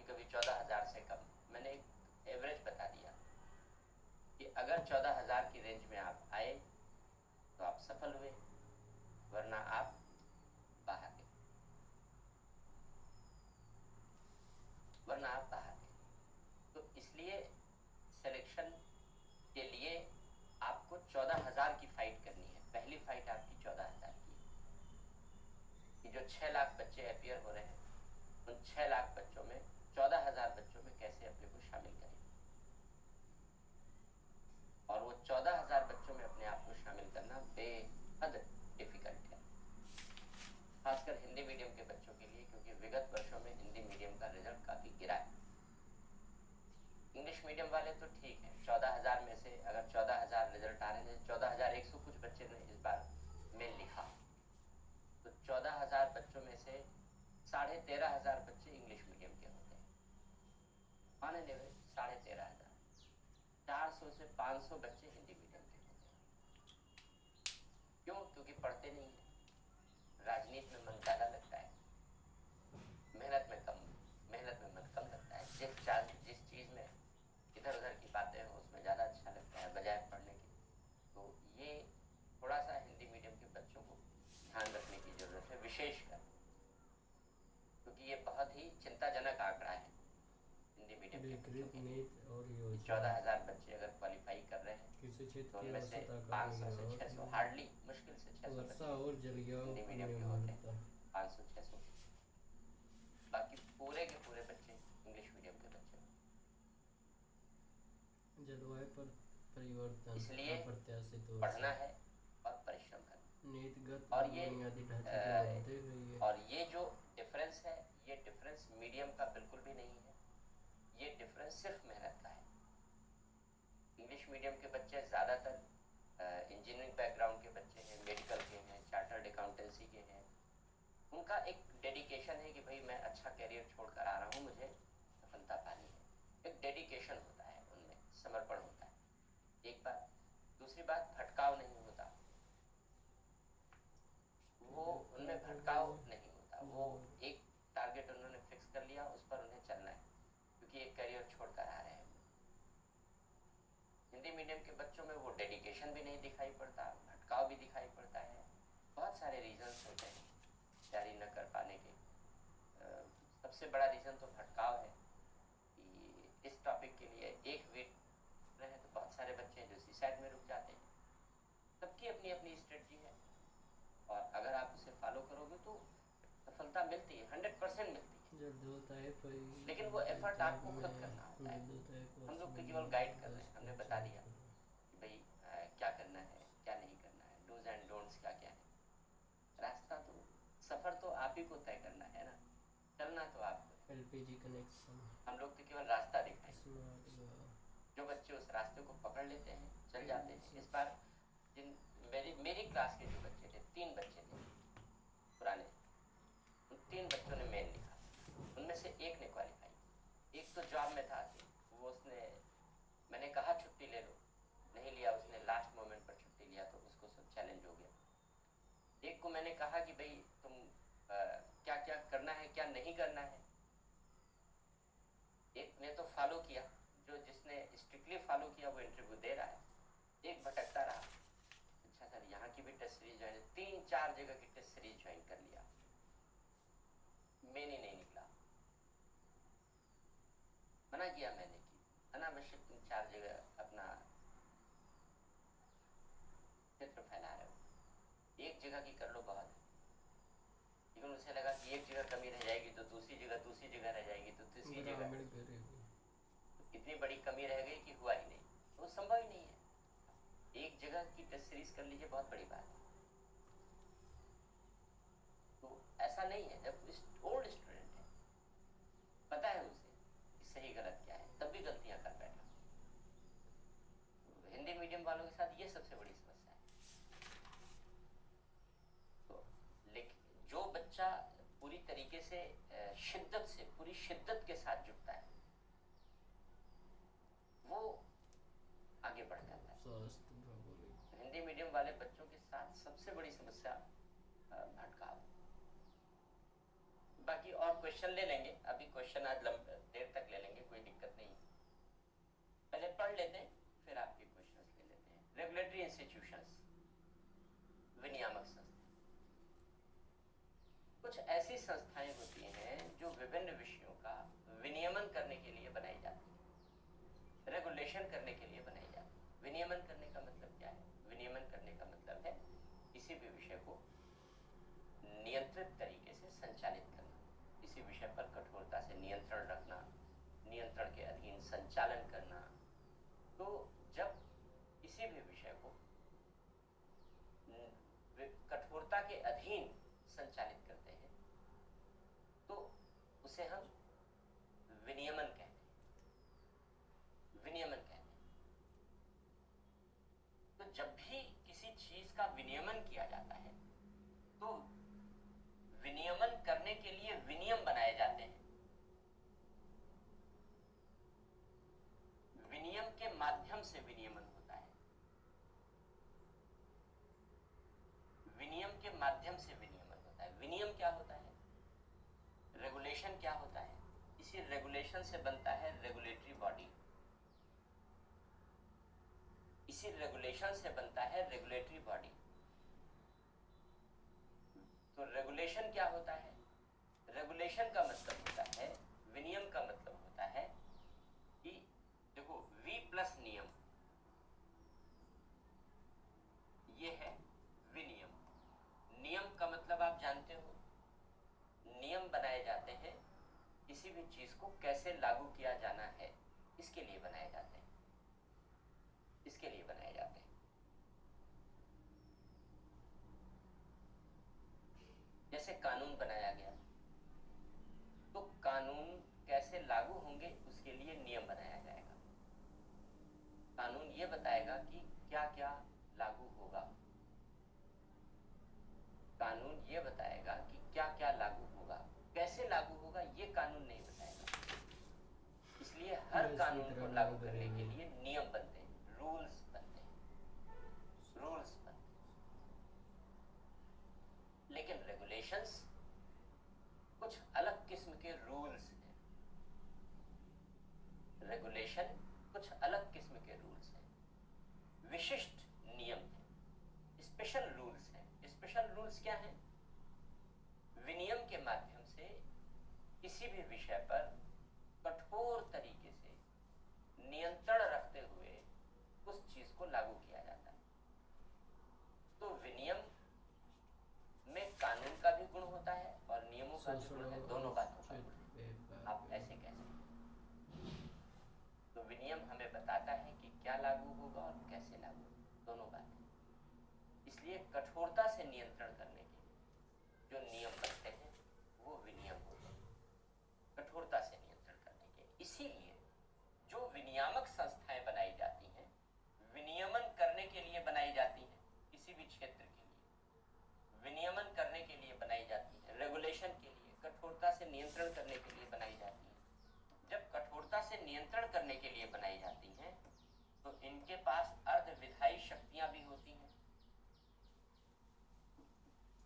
कभी 14,000 से कम। मैंने एक एवरेज बता दिया कि अगर 14,000 की रेंज में आप आए तो आप सफल हुए, वरना आप बाहर गए, वरना आप बाहर गए। तो इसलिए सिलेक्शन के लिए आपको 14,000 की फाइट करनी है। पहली फाइट आपकी 14,000 की है कि जो 6 लाख बच्चे अपियर हो रहे हैं, उन 6 लाख बच्चों में 14,000 बच्चों में कैसे अपने को शामिल करें। और वो 14,000 बच्चों में अपने आप को शामिल करना बेहद डिफिकल्ट है, खासकर हिंदी मीडियम के बच्चों के लिए, क्योंकि विगत वर्षों में हिंदी मीडियम का रिजल्ट काफी गिरा है। इंग्लिश मीडियम वाले तो ठीक है, 14,000 में से अगर 14,000 रिजल्ट आ रहे हैं, 14,100 कुछ बच्चे ने इस बार मेल लिखा, तो 14,000 बच्चों में से 13,500 बच्चे इंग्लिश मीडियम के होते हैं। माने लेवे 13,500, 400 से 500 बच्चे हिंदी मीडियम के होते हैं। क्यों? क्योंकि पढ़ते नहीं है, राजनीति में मन ज्यादा लगता है, मेहनत में मन कम लगता है। जिस चीज में इधर उधर की बातें हो उसमें ज्यादा अच्छा लगता है बजाय पढ़ने के। तो ये थोड़ा सा हिंदी मीडियम के बच्चों को ध्यान रखने की जरूरत है, विशेषकर क्योंकि ये बहुत ही चिंताजनक आंकड़ा है हिंदी मीडियम के बच्चों के लिए। 14,000 बच्चे अगर क्वालिफाई कर रहे हैं तो उनमें से 500 से 600, हार्डली मुश्किल से 600 बच्चे हिंदी मीडियम के होते हैं, 500-600। बाकी पूरे के पूरे बच्चे इंग्लिश मीडियम के बच्चे। जलवायु पर परिवर्तन इसलिए अप्रत्याशित पढ़ना है और परिश्रम करना। नीतिगत और ये बुनियादी ढांचे की ओर बढ़ते हुए ये और ये जो डिफरेंस है, ये डिफरेंस मीडियम का बिल्कुल भी नहीं है, ये डिफरेंस सिर्फ मेहनत का है। इंग्लिश मीडियम के बच्चे ज्यादातर इंजीनियरिंग बैकग्राउंड के बच्चे हैं, मेडिकल के हैं, चार्टर्ड अकाउंटेंसी के हैं। उनका एक डेडिकेशन है कि भाई मैं अच्छा करियर छोड़कर आ रहा हूँ, मुझे सफलता पानी है। एक डेडिकेशन होता है उनमें, समर्पण होता है, एक बात। दूसरी बात, भटकाव नहीं होता, वो उनमें भटकाव नहीं होता। वो एक टारगेट उन्होंने फिक्स कर लिया, उस पर उन्हें चलना है, क्योंकि एक करियर छोड़कर आ रहे हैं। हिंदी मीडियम के बच्चों में वो डेडिकेशन भी नहीं दिखाई पड़ता, भटकाव भी दिखाई पड़ता है। बहुत सारे रीजंस होते हैं तैयारी न कर पाने के। सबसे बड़ा रीजन तो भटकाव है कि इस टॉपिक के लिए एक वीक रहे तो बहुत सारे बच्चे हैं जो सुसाइड में रुक जाते हैं। सबकी अपनी अपनी स्ट्रेटजी है, और अगर आप उसे फॉलो करोगे तो सफलता मिलती है, 100% मिलती है। लेकिन वो एफर्ट आपको खुद करना होता है। हम लोग तो केवल गाइड कर रहे हैं, हमने बता दिया कि भाई क्या करना है, क्या नहीं करना है, डूज एंड डोंट्स क्या क्या है। रास्ता तो, सफर तो आप ही को तय करना है ना, चलना तो आपको। एलपीजी कनेक्शन हम लोग तो केवल रास्ता दिखाएंगे। जो बच्चे उस रास्ते को पकड़ लेते हैं, चल जाते हैं। इस बार जिन मेरी क्लास के जो बच्चे थे, 3 बच्चे थे पुराने, उन 3 बच्चों ने मेन लिखा। उनमें से एक ने क्वालिफाई, एक तो जॉब में था, वो उसने, मैंने कहा छुट्टी ले लो, नहीं लिया उसने, लास्ट मोमेंट पर छुट्टी लिया तो उसको सब चैलेंज हो गया। एक को मैंने कहा कि भाई तुम क्या क्या करना है, क्या नहीं करना है। एक ने तो फॉलो किया, जिसने स्ट्रिक्टली फॉलो किया वो इंटरव्यू दे रहा है। एक भटकता रहा, अच्छा सर यहाँ की भी टेस्ट सीरीज ज्वाइन, 3-4 जगह की टेस्ट सीरीज ज्वाइन कर लिया, मेन ही नहीं निकला। मना किया मैंने कि अनावश्यक तुम 4 जगह अपना क्षेत्र फैला रहे हो, एक जगह की कर लो बहुत है। लेकिन उसे लगा कि एक जगह कमी रह जाएगी तो दूसरी जगह रह जाएगी तो तीसरी जगह, तो इतनी बड़ी कमी रह गई कि हुआ ही नहीं। तो वो संभव ही नहीं है। एक जगह की टेस्ट सीरीज कर लीजिए, बहुत बड़ी बात है। तो ऐसा नहीं है। जब ओल्ड स्टूडेंट है, पता है उसे कि सही गलत क्या है, तब भी गलतियां कर बैठा। तो हिंदी मीडियम वालों के साथ ये सबसे बड़ी समस्या है। तो लेकिन जो बच्चा पूरी तरीके से पूरी शिद्दत के साथ जुटता है, वो आगे बढ़ जाता है। हिंदी मीडियम वाले बच्चों के साथ सबसे बड़ी समस्या भटकाव। बाकी और क्वेश्चन ले लेंगे, अभी क्वेश्चन आज देर तक ले लेंगे, कोई दिक्कत नहीं। पहले पढ़ लेते हैं फिर आपके क्वेश्चंस ले लेते हैं। रेगुलेटरी इंस्टीट्यूशंस, विनियामक संस्थाएं, कुछ ऐसी संस्थाएं होती हैं जो विभिन्न विषयों का विनियमन करने के लिए बनाई जाती है, रेगुलेशन करने के लिए बनाई जाती है। विनियमन करने का मतलब क्या है? विनियमन करने का मतलब है किसी भी विषय को नियंत्रित तरीके से संचालित करना, किसी विषय पर कठोरता से नियंत्रण रखना, नियंत्रण के अधीन संचालन करना। तो जब किसी भी विषय को कठोरता के अधीन संचालित करते हैं तो उसे हम विनियमन कहते हैं, विनियमन कहते हैं। तो जब भी किसी चीज का विनियमन किया जाता है तो विनियमन करने के लिए विनियम बनाए जाते हैं। विनियम के माध्यम से विनियमन होता है, विनियम के माध्यम से विनियमन होता है। विनियम क्या होता है? रेगुलेशन क्या होता है? इसी रेगुलेशन से बनता है रेगुलेटरी बॉडी, इसी रेगुलेशन से बनता है रेगुलेटरी बॉडी। तो रेगुलेशन क्या होता है? रेगुलेशन का मतलब होता है, विनियम का मतलब होता है कि देखो V प्लस नियम, ये है विनियम। नियम का मतलब आप जानते हो, नियम बनाए जाते हैं किसी भी चीज को कैसे लागू किया जाना है, इसके लिए बनाए जाते हैं, इसके लिए बनाए जाते हैं। जैसे कानून बनाया गया तो कानून कैसे लागू होंगे उसके लिए नियम बनाया जाएगा। कानून ये बताएगा कि क्या क्या लागू होगा, कानून ये बताएगा कि क्या क्या लागू होगा, कैसे लागू होगा ये कानून नहीं बताएगा। इसलिए हर कानून को लागू करने के लिए नियम बनते हैं, रूल्स बनते हैं, रूल्स बनते हैं। लेकिन रेगुलेशंस कुछ अलग किस्म के रूल्स हैं, रेगुलेशन कुछ अलग किस्म के रूल्स हैं, विशिष्ट नियम हैं, स्पेशल रूल्स हैं। स्पेशल रूल्स क्या हैं? विनियम के माध्यम से किसी भी विषय पर कठोर तरीके से नियंत्रण रखते हुए उस चीज को लागू किया जाता है। तो विनियम में कानून का भी गुण होता है और नियमों का भी गुण है, दोनों बातों का गुण, आप ऐसे कह सकते हैं। तो विनियम हमें बताता है कि क्या लागू होगा और कैसे लागू होगा, दोनों बातें। इसलिए कठोरता से नियंत्रण करने के लिए जो नियम बनते हैं वो विनियम होते हैं, कठोरता से नियंत्रण करने के लिए। इसीलिए जो विनियामक संस्थाएं बनाई जाती हैं, विनियमन करने के लिए बनाई जाती हैं, किसी भी क्षेत्र के लिए विनियमन करने के लिए बनाई जाती है, रेगुलेशन के लिए, कठोरता से नियंत्रण करने के लिए बनाई जाती है। जब कठोरता से नियंत्रण करने के लिए बनाई जाती हैं तो इनके पास अर्धविधायी शक्तियां भी होती हैं,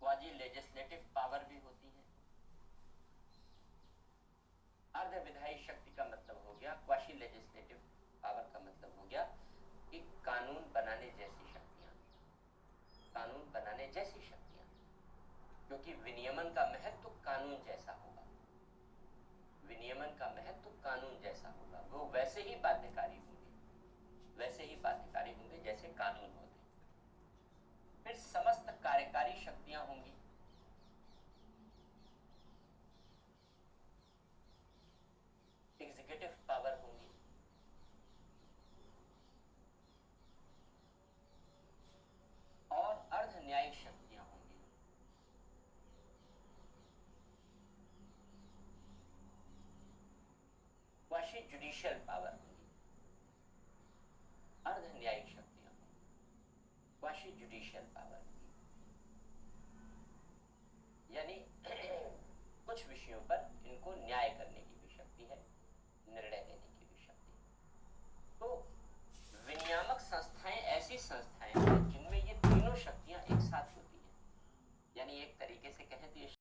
क्वाजी लेजिस्लेटिव पावर भी होती है। अर्धविधायी शक्ति का मतलब हो गया, क्वासी लेजिस्लेटिव पावर का मतलब हो गया कि कानून बनाने जैसी शक्तियां, कानून बनाने जैसी शक्तियां, क्योंकि विनियमन का महत्व कानून जैसा होगा, विनियमन का महत्व कानून जैसा होगा। वो वैसे ही बाध्यकारी होंगे, वैसे ही बाध्यकारी होंगे जैसे कानून होते। फिर समस्त कार्यकारी शक्तियां होंगी, एग्जीक्यूटिव पावर होंगी, और अर्ध न्यायिक शक्तियां होंगी। क्वासी जुडिशियल पावर होगी, अर्ध न्यायिक शक्तियां होंगी, क्वासी जुडिशियल पावर होगी। यानी कुछ विषयों पर इनको न्याय करने की भी शक्ति है, निर्णय लेने की भी शक्ति है। तो विनियामक संस्थाएं ऐसी संस्थाएं हैं